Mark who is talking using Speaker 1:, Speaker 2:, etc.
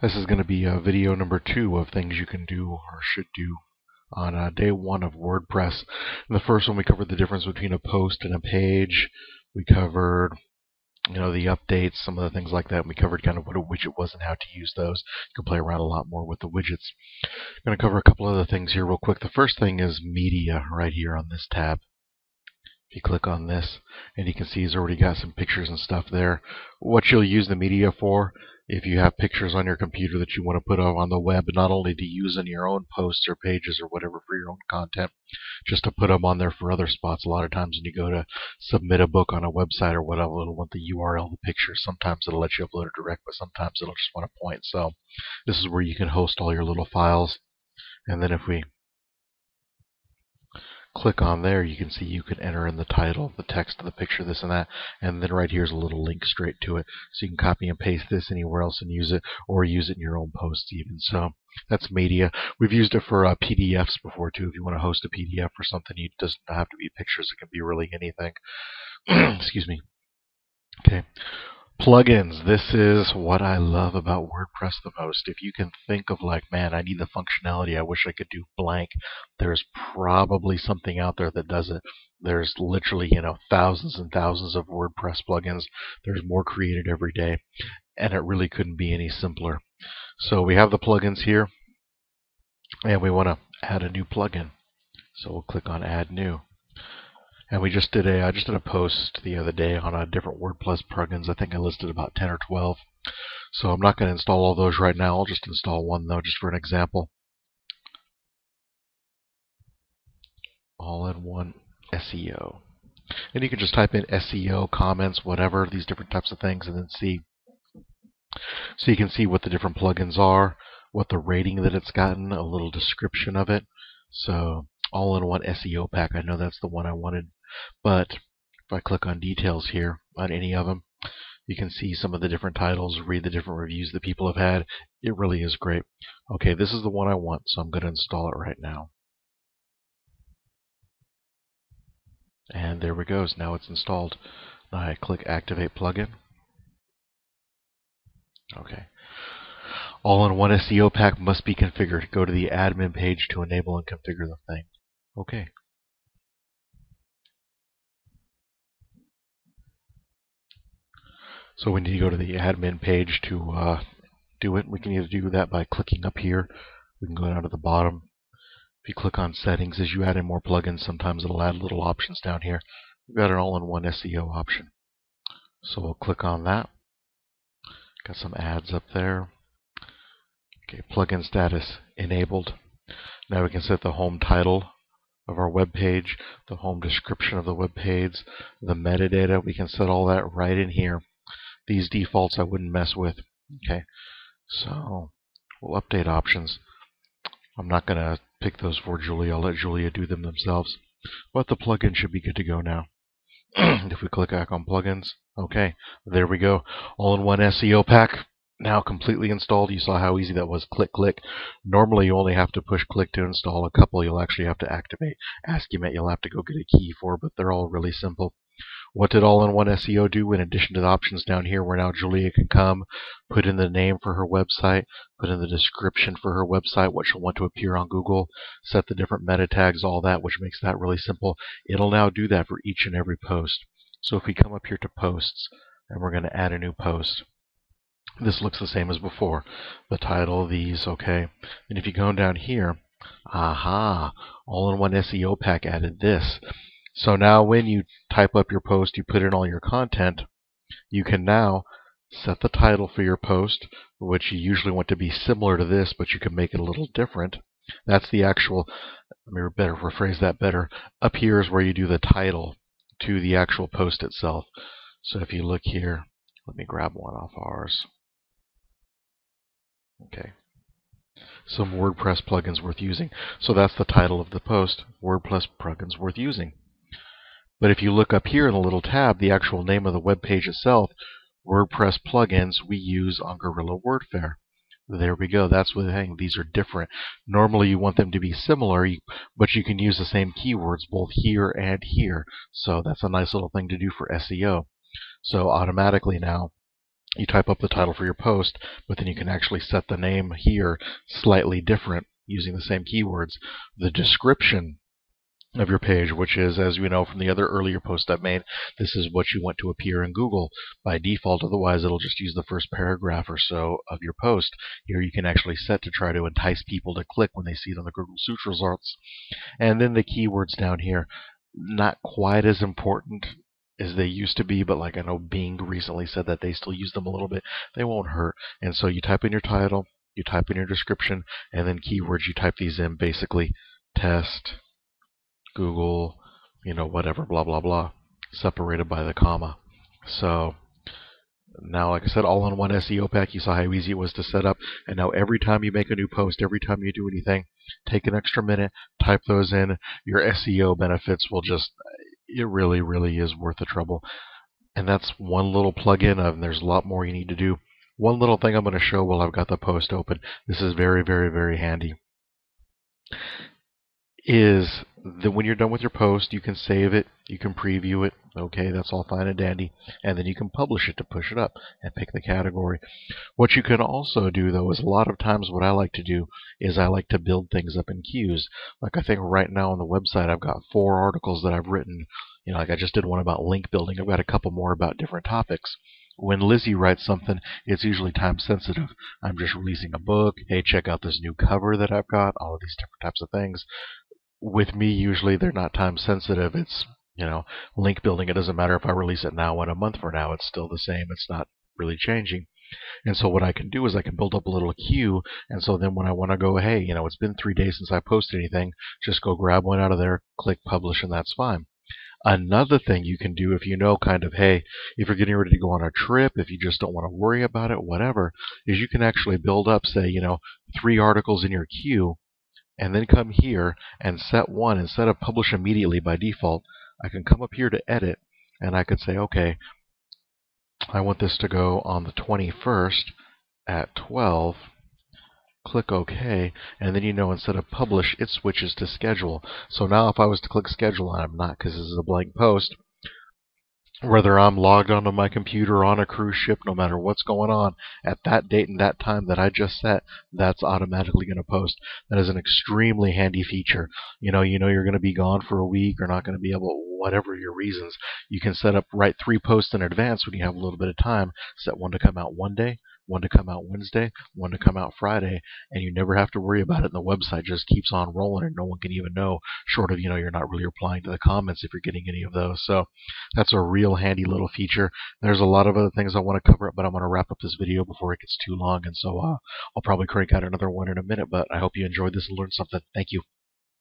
Speaker 1: This is going to be video number 2 of things you can do or should do on day 1 of WordPress. In the first one, we covered the difference between a post and a page. We covered, the updates, some of the things like that. And we covered kind of what a widget was and how to use those. You can play around a lot more with the widgets. I'm going to cover a couple other things here real quick. The first thing is media right here on this tab. If you click on this, and you can see he's already got some pictures and stuff there. What you'll use the media for, if you have pictures on your computer that you want to put up on the web, not only to use in your own posts or pages or whatever for your own content, just to put them on there for other spots. A lot of times when you go to submit a book on a website or whatever, it'll want the URL, the picture. Sometimes it'll let you upload it direct, but sometimes it'll just want to point. So this is where you can host all your little files. And then if we click on there, you can see you can enter in the title, the text of the picture, this and that, and then right here's a little link straight to it. So you can copy and paste this anywhere else and use it, or use it in your own posts even. So that's media. We've used it for PDFs before too. If you want to host a PDF or something, it doesn't have to be pictures. It can be really anything. Excuse me. Okay. Plugins. This is what I love about WordPress the most. If you can think of like, man, I need the functionality, I wish I could do blank, there's probably something out there that does it. There's literally, thousands and thousands of WordPress plugins. There's more created every day, and it really couldn't be any simpler. So we have the plugins here, and we want to add a new plugin. So we'll click on Add New. And I just did a post the other day on different WordPress plugins. I think I listed about 10 or 12. So I'm not going to install all those right now. I'll just install one though, just for an example. All-in-one SEO. And you can just type in SEO, comments, whatever, these different types of things, and then see. So you can see what the different plugins are, what the rating that it's gotten, a little description of it. So all-in-one SEO pack. I know that's the one I wanted. But if I click on details here on any of them, you can see some of the different titles, read the different reviews that people have had. It really is great. Okay, this is the one I want, so I'm going to install it right now. And there we go. Now it's installed. Now I click Activate Plugin. Okay. All-in-one SEO pack must be configured. Go to the admin page to enable and configure the thing. Okay. So we need to go to the admin page to do it. We can either do that by clicking up here. We can go down to the bottom. If you click on settings, as you add in more plugins, sometimes it'll add little options down here. We've got an all-in-one SEO option. So we'll click on that. Got some ads up there. Okay, plugin status enabled. Now we can set the home title of our web page, the home description of the web page, the metadata. We can set all that right in here. These defaults I wouldn't mess with. Okay, so we'll update options. I'm not going to pick those for Julia. I'll let Julia do them themselves. But the plugin should be good to go now. If we click back on plugins, okay, there we go. All-in-one SEO pack now completely installed. You saw how easy that was. Click, click. Normally you only have to push click to install. A couple you'll actually have to activate. ASCII you'll have to go get a key for, but they're all really simple. What did all-in-one SEO do? In addition to the options down here where now Julia can come, put in the name for her website, put in the description for her website, what she'll want to appear on Google, set the different meta tags, all that, which makes that really simple. It'll now do that for each and every post. So if we come up here to posts, and we're going to add a new post, this looks the same as before. The title, these, okay. And if you go down here, aha, all-in-one SEO pack added this. So now when you type up your post, you put in all your content, you can now set the title for your post, which you usually want to be similar to this, but you can make it a little different. That's the actual, let me better rephrase that better. Up here is where you do the title to the actual post itself. So if you look here, let me grab one off ours. Okay. Some WordPress plugins worth using. So that's the title of the post, WordPress plugins worth using. But if you look up here in the little tab, the actual name of the web page itself, WordPress plugins we use on Guerrilla Wordfare. There we go. That's the thing. These are different. Normally you want them to be similar, but you can use the same keywords both here and here. So that's a nice little thing to do for SEO. So automatically now, you type up the title for your post, but then you can actually set the name here slightly different using the same keywords. The description of your page, which is, as we know from the other earlier post I've made, this is what you want to appear in Google by default. Otherwise, it'll just use the first paragraph or so of your post. Here you can actually set to try to entice people to click when they see it on the Google search results. And then the keywords down here, not quite as important as they used to be, but like I know Bing recently said that they still use them a little bit. They won't hurt. And so you type in your title, you type in your description, and then keywords, you type these in, basically test, Google, whatever, blah, blah, blah, separated by the comma. So now, like I said, all in one SEO pack. You saw how easy it was to set up. And now every time you make a new post, every time you do anything, take an extra minute, type those in. Your SEO benefits will just, it really, really is worth the trouble. And that's one little plugin, and there's a lot more you need to do. One little thing I'm going to show while I've got the post open, this is very, very, very handy, is that when you're done with your post, you can save it, you can preview it, okay, that's all fine and dandy, and then you can publish it to push it up and pick the category. What you can also do, though, is a lot of times what I like to do is I like to build things up in queues. Like I think right now on the website I've got 4 articles that I've written. Like I just did one about link building. I've got a couple more about different topics. When Lizzie writes something, it's usually time sensitive. I'm just releasing a book. Hey, check out this new cover that I've got. All of these different types of things. With me, usually they're not time sensitive. It's, link building. It doesn't matter if I release it now and a month from now. It's still the same. It's not really changing. And so what I can do is I can build up a little queue. And so then when I want to go, hey, it's been 3 days since I posted anything, just go grab one out of there, click publish, and that's fine. Another thing you can do if you know kind of, hey, if you're getting ready to go on a trip, if you just don't want to worry about it, whatever, is you can actually build up, say, 3 articles in your queue, and then come here and set one. Instead of publish immediately by default, I can come up here to edit, and I could say, okay, I want this to go on the 21st at 12. Click OK, and then instead of publish, it switches to schedule. So now if I was to click schedule, and I'm not because this is a blank post, whether I'm logged onto my computer on a cruise ship, no matter what's going on, at that date and that time that I just set, that's automatically going to post. That is an extremely handy feature. You're going to be gone for a week or not going to be able, whatever your reasons. You can write 3 posts in advance when you have a little bit of time. Set one to come out one day, one to come out Wednesday, one to come out Friday, and you never have to worry about it. And the website just keeps on rolling, and no one can even know, short of, you're not really replying to the comments if you're getting any of those. So that's a real handy little feature. There's a lot of other things I want to cover, but I'm going to wrap up this video before it gets too long, and so I'll probably crank out another one in a minute, but I hope you enjoyed this and learned something. Thank you.